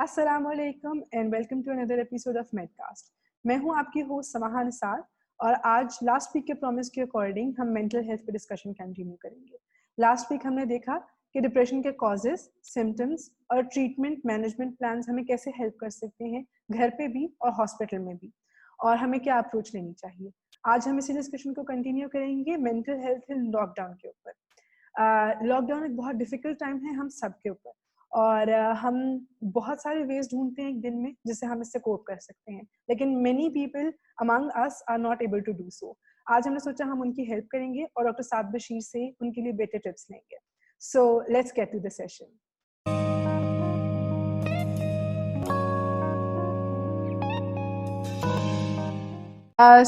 अस्सलामुअलैकुम and welcome to another episode of Medcast. मैं हूं आपकी होस्ट समाहा निसार और आज लास्ट वीक के प्रॉमिस के अकॉर्डिंग हम मेंटल हेल्थ पे डिस्कशन कंटिन्यू करेंगे। लास्ट वीक हमने देखा कि डिप्रेशन के कॉजेस, सिम्टम्स और ट्रीटमेंट मैनेजमेंट प्लान्स हमें कैसे हेल्प कर सकते हैं घर पे भी और हॉस्पिटल में भी, और हमें क्या अप्रोच लेनी चाहिए। आज हम इसी डिस्कशन को कंटिन्यू करेंगे मेंटल हेल्थ इन लॉकडाउन के ऊपर। लॉकडाउन एक बहुत डिफिकल्ट टाइम है हम सब के ऊपर, और हम बहुत सारे वेज ढूंढते हैं एक दिन में जिससे हम इससे कोप कर सकते हैं, लेकिन many people among us are not able to do so. आज हमने सोचा हम उनकी हेल्प करेंगे और डॉक्टर साद बशीर से उनके लिए बेटर टिप्स लेंगे। So let's get to the session.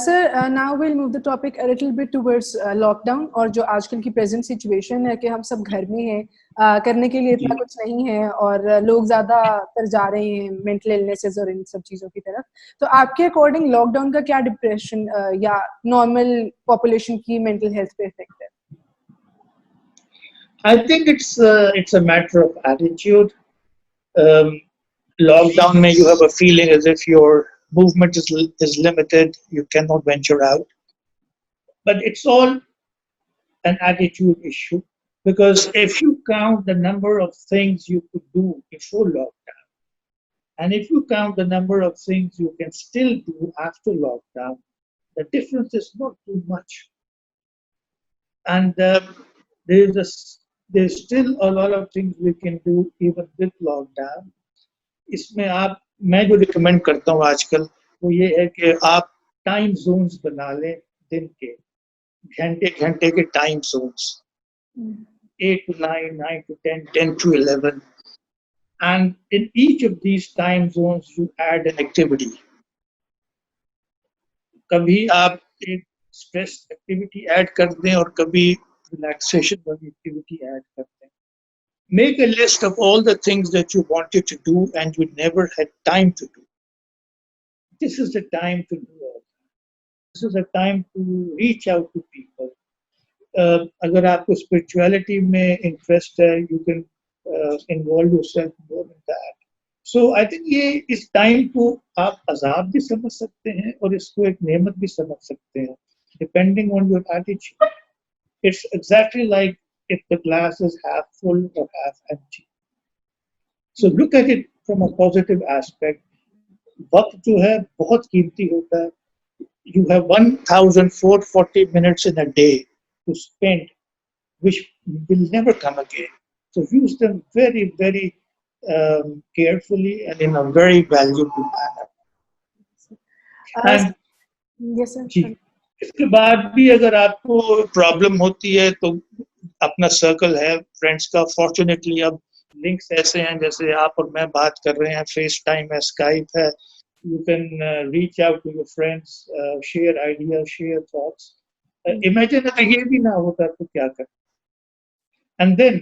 Sir, now will move the topic a little bit towards lockdown, और जो आजकल की प्रेजेंट सिचुएशन है कि हम सब घर में हैं, करने के लिए इतना कुछ नहीं है और लोग ज्यादा तर जा रहे हैं मेंटल इलनेसेस और इन सब चीजों की तरफ। तो आपके अकॉर्डिंग लॉकडाउन का क्या डिप्रेशन या नॉर्मल पॉपुलेशन की मेंटल हेल्थ पे इफेक्ट है? I think it's a matter of attitude. Lockdown may you have a feeling as if your movement is limited, you cannot venture out. But it's all an attitude issue, because if you count the number of things you could do before lockdown, and if you count the number of things you can still do after lockdown, the difference is not too much. And there's still a lot of things we can do even with lockdown. इसमें मैं जो recommend करता हूँ आजकल वो ये है कि आप टाइम जोन्स बना लें, दिन के घंटे घंटे के time zones, 8 to 9, 9 to 10, 10 to 11, and in each of these time zones you add an activity. कभी आप एक स्ट्रेस एक्टिविटी ऐड कर दें और कभी रिलैक्सेशन वाली एक्टिविटी ऐड कर दें. Make a list of all the things that you wanted to do and you never had time to do. This is the time to do all that. This is the time to reach out to people. अगर आपको spirituality में interest है, you can involve yourself more in that. So I think ये इस time को आप अजाब भी समझ सकते हैं और इसको एक नेमत भी समझ सकते हैं, depending on your attitude. It's exactly like if the glass is half full or half empty. So look at it from a positive aspect. वक्त जो है बहुत कीमती होता है. You have 1,440 minutes in a day to spend, which will never come again. So use them very, very carefully and in a very valuable manner. And yes, sir. इसके बाद भी अगर आपको प्रॉब्लम होती है तो अपना सर्कल है फ्रेंड्स का. फॉर्चुनेटली अब लिंक्स ऐसे हैं जैसे आप और मैं बात कर रहे हैं, फेस टाइम है, स्काइप है. You can reach out to your friends, share idea, share thoughts. Imagine अगर ये भी ना होता तो क्या कर. And then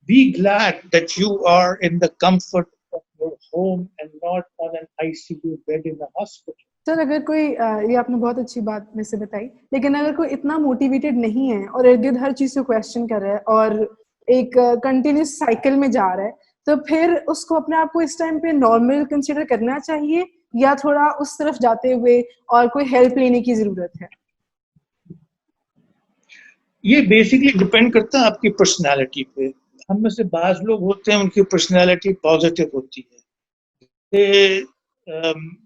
be glad that you are in the comfort of your home and not on an ICU bed in a hospital. Sir, अगर कोई ये आपने बहुत अच्छी बात में से बताई, लेकिन अगर कोई इतना मोटिवेटेड नहीं है और इर्द गिर्द हर चीज को क्वेश्चन कर रहा है और एक कंटिन्यूस साइकिल में जा रहा है, तो फिर उसको अपने आप को इस टाइम पे नॉर्मल कंसीडर करना चाहिए या थोड़ा उस तरफ जाते हुए और कोई हेल्प लेने की जरूरत है? ये बेसिकली डिपेंड करता है आपकी पर्सनालिटी पे. हम में से बाज लोग होते हैं उनकी पर्सनालिटी पॉजिटिव होती है,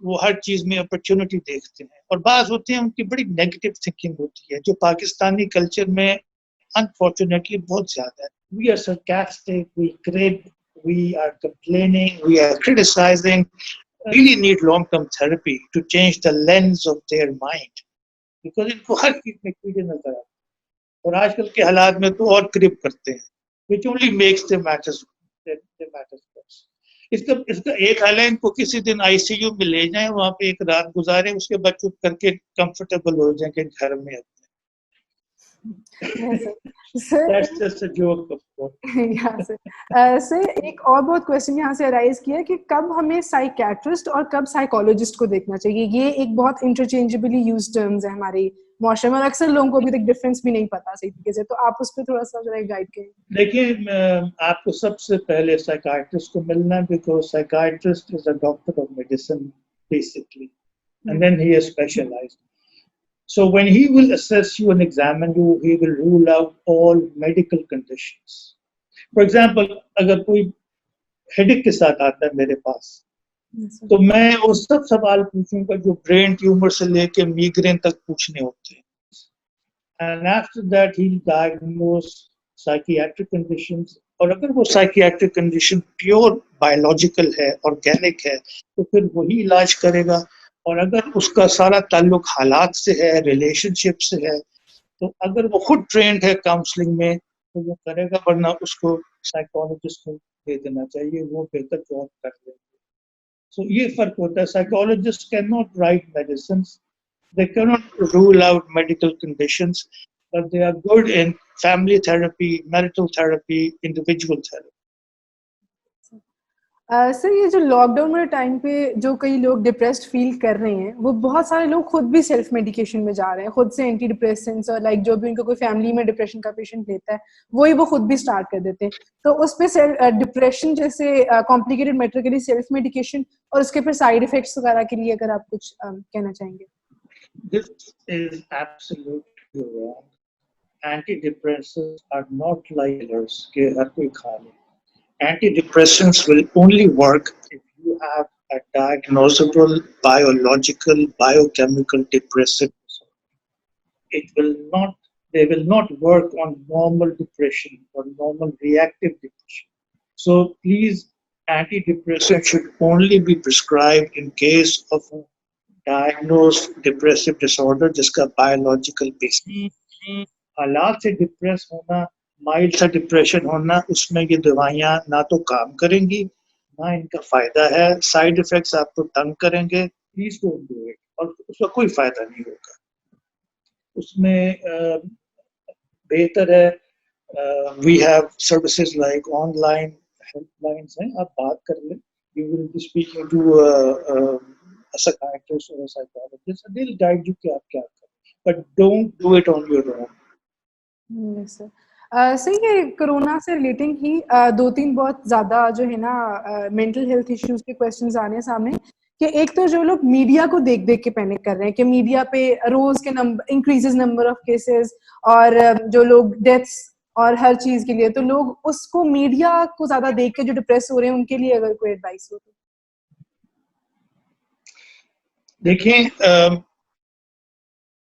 वो हर चीज में अपॉर्चुनिटी देखते हैं, और बाज होते हैं उनकी बड़ी नेगेटिव थिंकिंग होती है जो पाकिस्तानी कल्चर में अनफॉर्चुनेटली बहुत ज्यादा है. वी आर sarcastic, we crib, we are complaining, we are criticizing. Really need long-term therapy to change the lens of their mind, because इनको हर चीज में कीड़े नजर आते हैं और आजकल के हालात में तो और क्रिप करते हैं, which only makes the matters worse. इसका एक हाल है, इनको किसी दिन आईसीयू में ले जाएं, वहां पे एक रात गुजारें, उसके बाद चुप करके कंफर्टेबल हो जाएंगे घर में अपने. Yes, sir. Sir, That's just a joke, of course. यहाँ से सर एक और बहुत क्वेश्चन यहाँ से अराइज किया कि कब हमें साइकेट्रिस्ट और कब साइकोलॉजिस्ट को देखना चाहिए। ये एक बहुत इंटरचेंजेबली यूज टर्म्स है हमारे मॉशरे में और अक्सर लोगों को अभी तक डिफरेंस भी नहीं पता सही तरीके से, तो आप उस पर थोड़ा सा जरा गाइड करें। देखिए, आपको सबसे पहले साइकाइट्रिस्ट को मिलना है, because psychiatrist is a doctor of medicine basically, and then he is specialized. So when he will assess you and examine you, he will rule out all medical conditions. For example, अगर कोई headache के साथ आता है मेरे पास, तो मैं वो सब सवाल पूछूंगा जो ब्रेन ट्यूमर से लेके मीग्रेन तक पूछने होते हैं. And after that he'll diagnose psychiatric conditions. और अगर वो साइकियाट्रिक कंडीशन प्योर बायोलॉजिकल है, ऑर्गेनिक है, तो फिर वही इलाज करेगा. और अगर उसका सारा ताल्लुक हालात से है, रिलेशनशिप से है, तो अगर वो खुद ट्रेंड है काउंसलिंग में तो वो करेगा, वरना उसको साइकोलॉजिस्ट को दे देना चाहिए, वो बेहतर जॉब कर लेंगे. सो ये फर्क होता है. Psychologist can not right medicine, they cannot rule out medical conditions, but they are good in family therapy, marital therapy, individual therapy. Sir ये जो लॉकडाउन वाले टाइम पे जो कई लोग डिप्रेस्ड फील कर रहे हैं, वो बहुत सारे लोग खुद भी सेल्फ मेडिकेशन में जा रहे हैं, खुद से एंटी डिप्रेसेंट्स और लाइक जो भी उनका कोई फैमिली में डिप्रेशन का पेशेंट लेता है वही वो खुद भी स्टार्ट कर देते हैं. तो उस पे डिप्रेशन जैसे कॉम्प्लिकेटेड मैटर के लिए सेल्फ मेडिकेशन और उसके फिर साइड इफेक्ट्स वगैरह के लिए अगर आप कुछ कहना चाहेंगे. This is absolutely wrong. Antidepressants are not like killers के हर कोई खा ले. Antidepressants will only work if you have a diagnosable biological biochemical depressive disorder. It will not, they will not work on normal depression or normal reactive depression. So please, antidepressants should only be prescribed in case of a diagnosed depressive disorder जिसका biological basis. हालात से depress होना, mild सा depression होना, उसमें ये दवाइयाँ ना तो काम करेंगी ना इनका फायदा है. साइड इफेक्ट्स आपको तंग करेंगे. Please don't do it. और उसका कोई फायदा नहीं होगा. उसमें बेहतर है, we have services like online helplines हैं, आप बात कर लें. You will be speaking to a psychiatrist or a psychologist, and they'll guide you कि आप क्या करें. But don't do it on your own. Yes, sir. सही है. कोरोना से रिलेटिंग ही दो तीन बहुत ज्यादा जो है ना मेंटल हेल्थ इश्यूज के क्वेश्चंस आने हैं सामने कि एक तो जो लोग मीडिया को देख देख के पैनिक कर रहे हैं कि मीडिया पे रोज के number increases number of cases और जो लोग डेथ्स और हर चीज के लिए, तो लोग उसको मीडिया को ज्यादा देख के जो डिप्रेस हो रहे हैं उनके लिए अगर कोई एडवाइस हो तो. देखिए,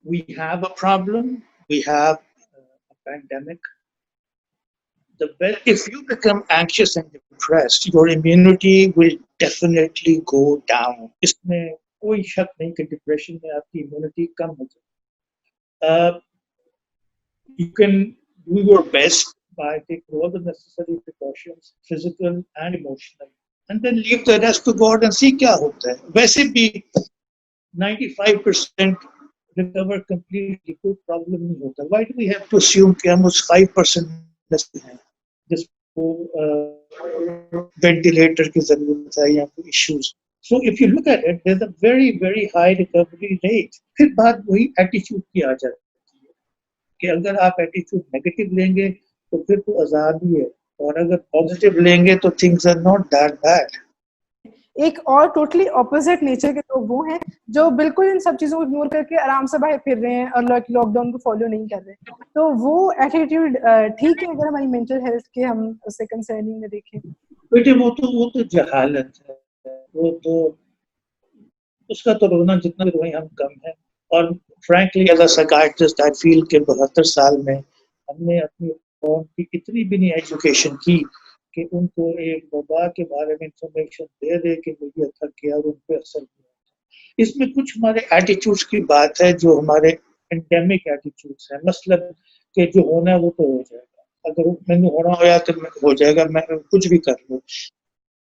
we have a problem, we have a pandemic. If you become anxious and depressed, your immunity will definitely go down. इसमें कोई शक नहीं कि डिप्रेशन में आपकी इम्यूनिटी कम हो जाए. You can do your best by taking all the necessary precautions, physical and emotional, and then leave the rest to God and see क्या होता है. वैसे भी 95% recover completely, कोई प्रॉब्लम नहीं होता. Why do we have to assume कि हम उस 5% हैं जिसको वेंटिलेटर की जरूरत है या कोई issues. So if you look at it, there's a very very high recovery rate. फिर बात वही एटीट्यूड की आ जाती है कि अगर आप एटीट्यूड नेगेटिव लेंगे तो फिर तो आजाद ही है, और अगर पॉजिटिव लेंगे तो things are not that bad. एक और टोटली ऑपोजिट नेचर के लोग वो हैं जो बिल्कुल इन सब चीजों को इग्नोर करके आराम से बाहर फिर रहे हैं और लॉकडाउन को फॉलो नहीं कर रहे. तो वो एटीट्यूड ठीक है अगर हमारी मेंटल हेल्थ के हम उसे कंसर्निंग में देखें. बेटे वो तो जहालत है. वो तो उसका तो रोना जितना भी रोए हम कम है. और frankly as a psychiatrist I feel कि 72 साल में हमने अपनी कौम की इतनी भी नहीं एजुकेशन की कि उनको एक वबा के बारे में इंफॉर्मेशन दे दे कि मीडिया थक गया और उन पर असर किया. इसमें कुछ हमारे एटीट्यूड्स की बात है जो हमारे एंडेमिक एटीट्यूड्स हैं. मतलब कि जो होना है वो तो हो जाएगा, अगर मैंने होना होया तो हो जाएगा, मैं कुछ भी कर लूँ.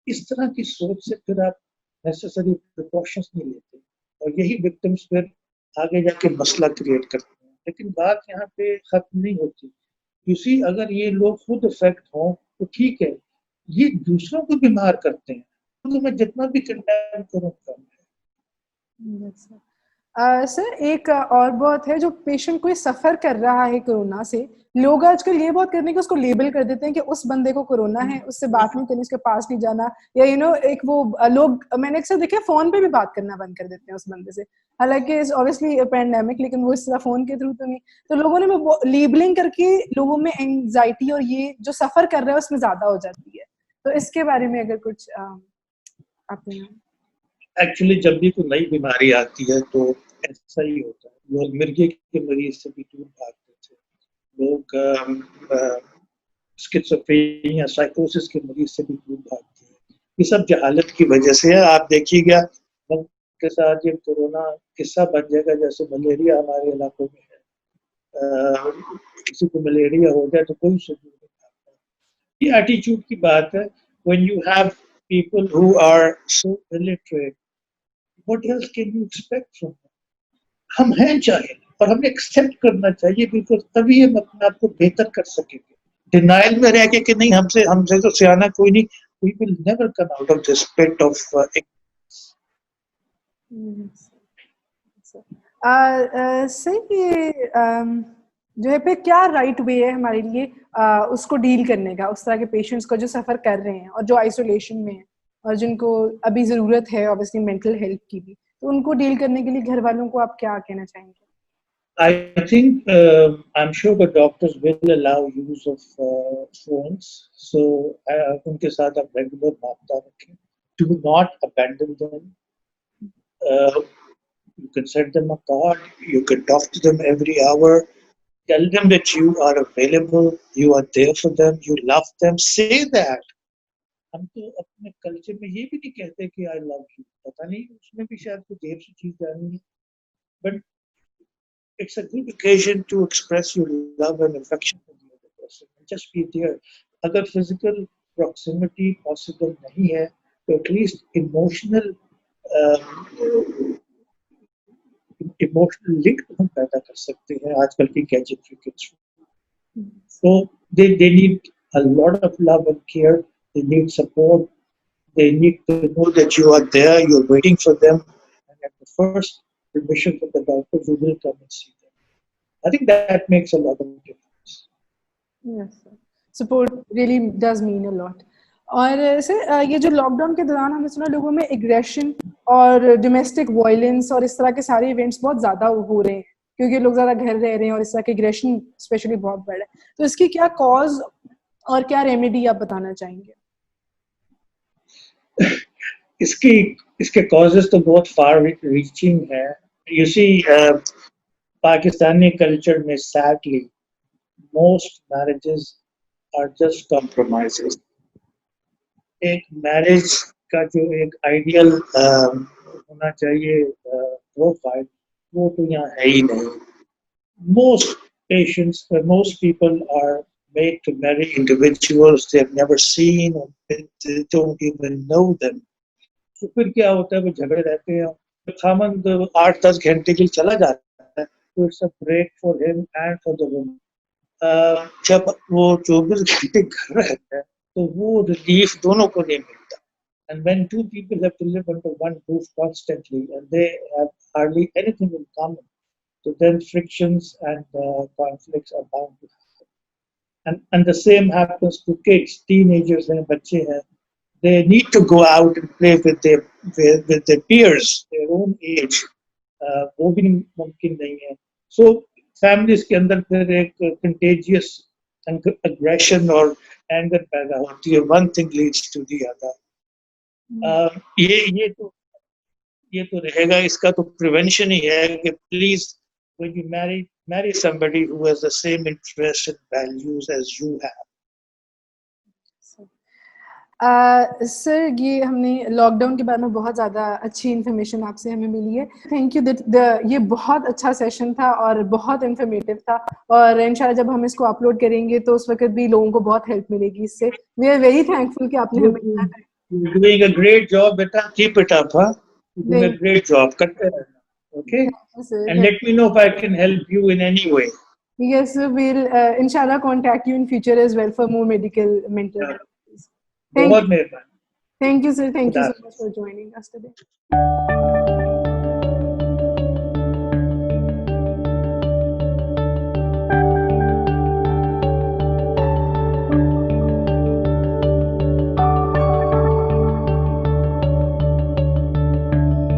इस तरह की सोच से फिर आप नेसेसरी प्रिकॉशंस नहीं लेते और यही विक्टिम्स फिर आगे जाके मसला क्रिएट करते हैं. लेकिन बात यहाँ पे खत्म नहीं होती। यू सी, अगर ये लोग खुद इफेक्ट हों तो ठीक है, ये दूसरों को बीमार करते हैं, तो मैं जितना भी कंडेम करूँ कम है। सर एक और बहुत है, जो पेशेंट कोई सफर कर रहा है कोरोना से, लोग आजकल ये बहुत करते हैं कि उसको लेबल कर देते हैं कि उस बंदे को कोरोना है, उससे बात नहीं करनी, उसके पास नहीं जाना, या एक वो लोग, मैंने अक्सर देखा फोन पे भी बात करना बंद कर देते हैं उस बंदे से, हालांकि ऑब्वियसली पैंडेमिक, लेकिन वो इस तरह फोन के थ्रू तो नहीं। तो लोगों ने लेबलिंग करके लोगों में एंजाइटी और ये जो सफर कर रहा है उसमें ज्यादा हो जाती है। तो इसके बारे में अगर कुछ आपने। एक्चुअली जब भी कोई नई बीमारी आती है तो ऐसा ही होता है, लोग मिर्गी के मरीज से भी दूर भागते थे, लोग स्किज़ोफ्रेनिया साइकोसिस के मरीज से भी दूर भागते हैं। ये सब जहालत की वजह से है। आप देखिएगा के साथ ये कोरोना किस्सा बन जाएगा जैसे मलेरिया हमारे इलाकों में है। किसी को मलेरिया हो जाए तो कोई से दूर नहीं भागता। ये एटीट्यूड की बात है। When you have people who are so illiterate, what else can you expect from them? हम हैं जाहिल और हमें एक्सेप्ट करना चाहिए, बिकॉज तभी हम अपने आप को बेहतर कर सकेंगे। डिनाइल में रह के कि नहीं हमसे हमसे तो सियाना कोई नहीं, we will never come out of this pit of ignorance. Sir ये जो है पे क्या राइट वे है हमारे लिए उसको डील करने का, उस तरह के पेशेंट्स को जो सफर कर रहे हैं और जो आइसोलेशन में है और जिनको अभी जरूरत है ऑब्वियसली मेंटल हेल्थ की भी, तो उनको डील करने के लिए घर वालों को आप क्या कहना चाहेंगे? I think I'm sure the doctors will allow use of phones. So उनके साथ आप regular बात रखें. Do not abandon them. You can send them a card. You can talk to them every hour. Tell them that you are available. You are there for them. You love them. Say that. हम तो अपने culture में ये भी नहीं कहते कि I love you. पता नहीं उसमें भी शायद कुछ देर से चीज जानी है. But it's a good occasion to express your love and affection for the other person. Just be there. अगर physical proximity possible नहीं है, तो at least emotional link हम पैदा कर सकते हैं आजकल की gadgetry के through. So they need a lot of love and care. They need support. They need to know that you are there. You're waiting for them, and at the first permission from the doctors, you will come and see them. I think that makes a lot of difference. Yes, sir. Support really does mean a lot. और sir ये जो lockdown के दौरान हमने सुना लोगों में aggression और डोमेस्टिक वायलेंस और इस तरह के सारे इवेंट्स बहुत ज्यादा हो रहे हैं क्योंकि लोग ज्यादा घर रह रहे हैं और इस तरह के एग्रेशन स्पेशली बहुत बढ़ रहा है। तो इसकी क्या कॉज और क्या रेमेडी आप बताना चाहेंगे? इसके कॉजेस तो बहुत फार रीचिंग है। यू सी पाकिस्तानी कल्चर में sadly most marriages are just compromises. एक मैरिज का जो एक आइडियल होना चाहिए प्रोफाइल, वो तो यहाँ है ही नहीं। Most people are made to marry individuals they have never seen or they don't even know them. तो फिर क्या होता है, वो झगड़े रहते हैं। खामन 8-10 घंटे के लिए चला जाता है तो it's a break for him and for the woman. जब वो 24 घंटे घर रहता है तो वो रिलीफ दोनों को नहीं मिलता। And when two people have to live under one roof constantly and they have hardly anything in common, so then frictions and conflicts are bound to happen. And the same happens to kids, teenagers and बच्चे हैं. They need to go out and play with their peers, their own age. वो भी मुमकिन नहीं है। So families के अंदर फिर एक contagious aggression और anger पैदा होती है। One thing leads to the other. ये तो रहेगा। इसका तो प्रिवेंशन ही है कि please when you marry somebody who has the same interests and values as you have. Sir ये हमने लॉकडाउन के बारे में बहुत ज़्यादा अच्छी इन्फॉर्मेशन आपसे हमें मिली है। थैंक यू ये बहुत अच्छा सेशन था और बहुत इन्फॉर्मेटिव था और इंशाल्लाह जब हम इसको अपलोड करेंगे तो उस वक्त भी लोगों को बहुत हेल्प मिलेगी इससे। वी आर वेरी थैंकफुल कि आपने हमें You're doing a great job, beta. Keep it up, huh? You're doing a great job. करते रहना। Okay, Yes, sir. and let me know if I can help you in any way. Yes, sir. We'll inshallah contact you in future as well for more medical mental Yeah. health. Thank बहुत you. मेहरबानी. Thank you, sir. Thank you खुदा so Hafiz. much for joining us today.